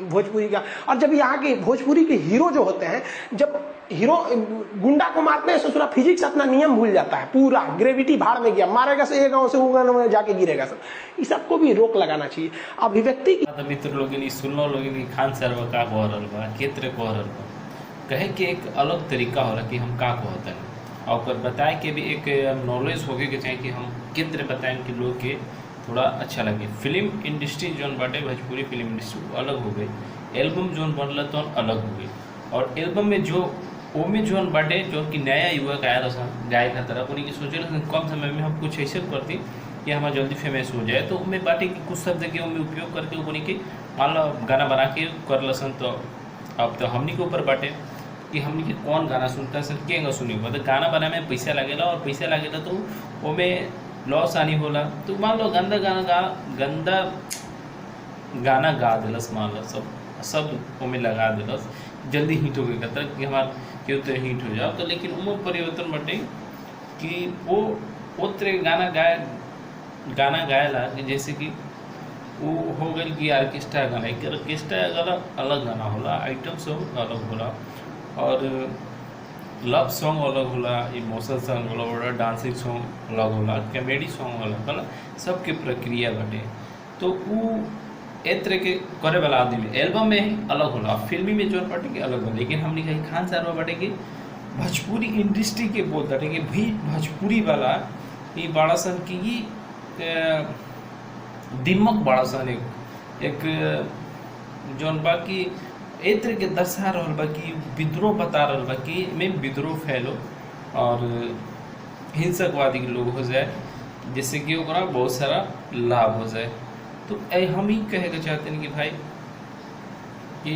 भोजपुरी का। और जब यहाँ के भोजपुरी के हीरो जो होते हैं, जब हीरो गुंडा को मारते हैं, ससुरा फिजिक्स अपना नियम भूल जाता है, पूरा ग्रेविटी भाड़ में गया, मारेगा से एक गांव से वो गांव में जाके गिरेगा सब। इस सबको भी रोक लगाना चाहिए। अभिव्यक्ति की मित्र लोग सुनलो लोग खान सर का कह रहल बा, केत्र कह रहल बा, कहे के एक अलग तरीका होला कि हम का कहते हैं, और बताए के भी एक नॉलेज होके के चाहिए कि हम केत्र बताएं कि लोग के थोड़ा अच्छा लगे। फिल्म इंडस्ट्री जोन बाटे, भोजपुरी फिल्म इंडस्ट्री अलग हो गई, एल्बम जोन बनल तो अलग हो गई। और एल्बम में जो ओमे जोन बाटे जो कि नया युवक आया रहा गाय का तरफ, उन्हीं की सोचे कम समय में हम कुछ ऐसे करती कि हमारा जल्दी फेमस हो जाए, तो उनमें बाटे कि कुछ शब्द के उनमें उपयोग करके उन्हीं के मान लो गाना बना के कर लसन। तो अब तो हमनी के ऊपर बाटे कि हमनी के कौन गाना सुनता है, के सुनी, मतलब गाना बनाने में पैसा लगेला, और पैसा लगेला तो उनमें लॉस आनी होला। तो मान लो गंदा गाना गा दिलस, मान लो सब उनमें लगा दिलस, जल्दी हिट हो गई कहता कि हमार क्यों तो हिट हो जाओ। तो लेकिन उम्र परिवर्तन बटे कि वो उतरे गाना गायला कि जैसे कि वो हो गई कि ऑर्केस्ट्रा गाना, एक ऑर्केस्ट्रा गाना अलग गाना होला, आइटम सॉन्ग अलग होला, और लव सॉन्ग अलग होला, इमोशनल सॉन्ग अलग होला, डांसिंग सॉन्ग अलग होला, कॉमेडी सॉन्ग अलग होला, सबके प्रक्रिया बटे। तो वो एक तरह के करे वाला आदमी एल्बम में अलग होला, फिल्मी में जो बाटे के अलग होला। लेकिन हमने कही खान सर बाटे कि भोजपुरी इंडस्ट्री के बोल बाटे कि भी भोजपुरी वाला ये बड़ा सन की दिमक बड़ा सन एक जौन बा कि एक तरह के दर्शा रहल बा कि विद्रोह बता रहल बा कि में विद्रोह फैलो और हिंसकवादी के लोग हो जाए, जिससे कि ओकरा बहुत सारा लाभ हो जाए। तो हम ही कहे के चाहते हैं कि भाई कि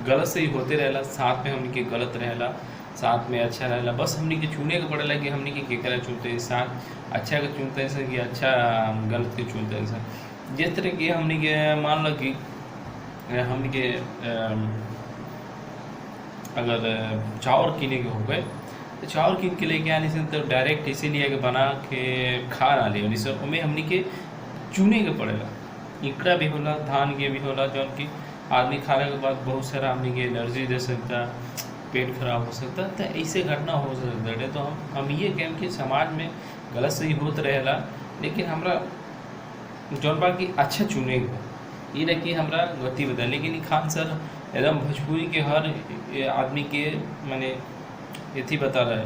गलत सही होते रहेला, साथ में हमनी के गलत रहेला, साथ में अच्छा रहेला, बस हमनी के चुने के पड़ेला कि हमनी के केकरा चुनते हैं, साथ अच्छा के चुनते हैं कि अच्छा गलत के चुनते हैं। जिस तरह की हमनी के मान लो कि हमनी के अगर चावल किने के हो गए तो चावल किन के लेके आने से तो डायरेक्ट इसीलिए कि बना के खा ना ले, उनमें हमनी के चुने के पड़ेला। इकड़ा भी होला, धान के भी होला, जो कि आदमी खाने के बाद बहुत सारा आदमी के एलर्जी दे सकता, पेट खराब हो सकता, तो ऐसे घटना हो सकता है। तो हम ये कहें कि समाज में गलत सही होत रहेला, लेकिन हमरा जौन बा कि अच्छा चुने ये रही कि हमरा गति बता। लेकिन खान सर एकदम भोजपुरी के हर आदमी के माने एथी बता रहे,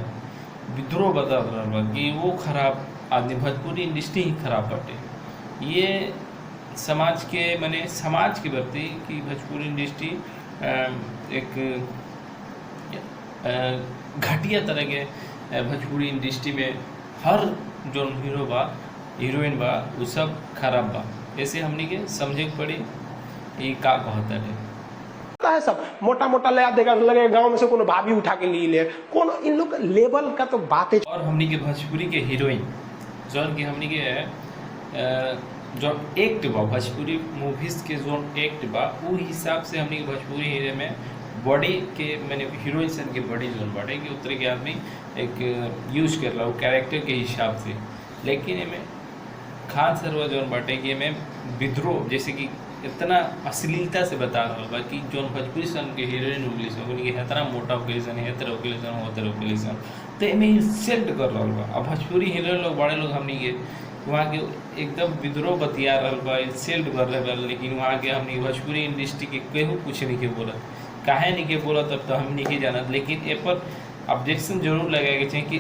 विद्रोह बता रहा कि वो खराब आदमी, भोजपुरी इंडस्ट्री ही खराब बाटे। ये समाज के माने समाज के प्रति कि भोजपुरी इंडस्ट्री एक घटिया तरह के भोजपुरी इंडस्ट्री में हर जो हीरो बा हीरोइन बा वो सब खराब बा। ऐसे हमने के समझे के पड़ी ये का कहता है। सब मोटा मोटा ले देगा, लगे गांव में से कोनो भाभी उठा के ले कौन, इन लोग लेवल का तो बात है। और हमने के भोजपुरी के हीरोइन जो कि हमने के जो एक्ट बा भोजपुरी मूवीज के जो एक्ट बा वो हिसाब से हमने भोजपुरी हीरो में बॉडी के मैंने हीरोइन सन के बॉडी जोन बाटे कि उतरे के आदमी एक यूज कर रहा वो कैरेक्टर के हिसाब से। लेकिन इनमें खान सरवा जोन बाटे कि में विद्रोह जैसे कि इतना अश्लीलता से बता रहा बा कि जो भोजपुरी सन के हीरोइन उगली सन उनकी इतना मोटा ओकेजन है, इतना ओकेजन होते ओकेजन, तो इनमें इंसल्ट कर रहा बा। अब भोजपुरी हीरोइन लोग बड़े लोग हमने के वहाँ के एकदम विद्रोह बतिया रहा बा, इंसल्ट कर रहा बा। लेकिन वहाँ के हमने भोजपुरी इंडस्ट्री के केहू कुछ नहीं के बोला, काहे नहीं के बोला तब तो हम नहीं जानत। लेकिन ए पर ऑब्जेक्शन जरूर लगाए के चाहिए कि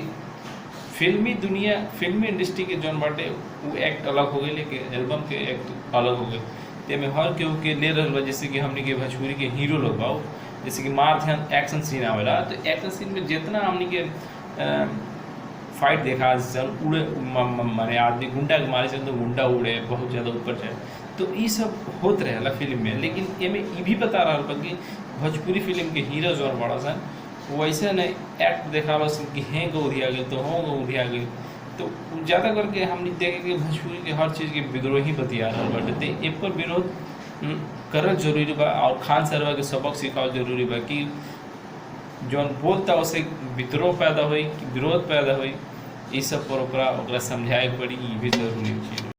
फिल्मी दुनिया फिल्मी इंडस्ट्री के जौन बाटे वो एक्ट अलग हो गए, लेकिन एल्बम के एक्ट अलग हो गए। तो में हर केहू के ले रहा बा, जैसे कि हमने के भोजपुरी के हीरो लोग बा जैसे कि मार ध्यान एक्शन सीन आवेला, तो एक्शन सीन में जितना हमने के फाइट देखा उड़े माने आदमी गुंडा के मारे से तो गुंडा उड़े बहुत ज़्यादा ऊपर जाए, तो ये सब होत रहेला फिल्म में। लेकिन ये में ये भी बता रहा बा कि भोजपुरी फिल्म के हीरो जो बड़ा सन वैसे नहीं एक्ट देखा कि हैं गौधिया गए तो हों गौधिया गए, तो ज़्यादा करके हमने देखे कि भोजपुरी के हर चीज़ के विद्रोही बतिया रहा बटे। तो ए पर विरोध करल जरूरी बा, और खान सरवा के सबक सिखाओ जरूरी बा कि जौन बोलता उसे विद्रोह पैदा हुई कि विरोध पैदा हुई, ये सब पर ओकरा समझाए पड़ी, ये भी जरूरी चीज़।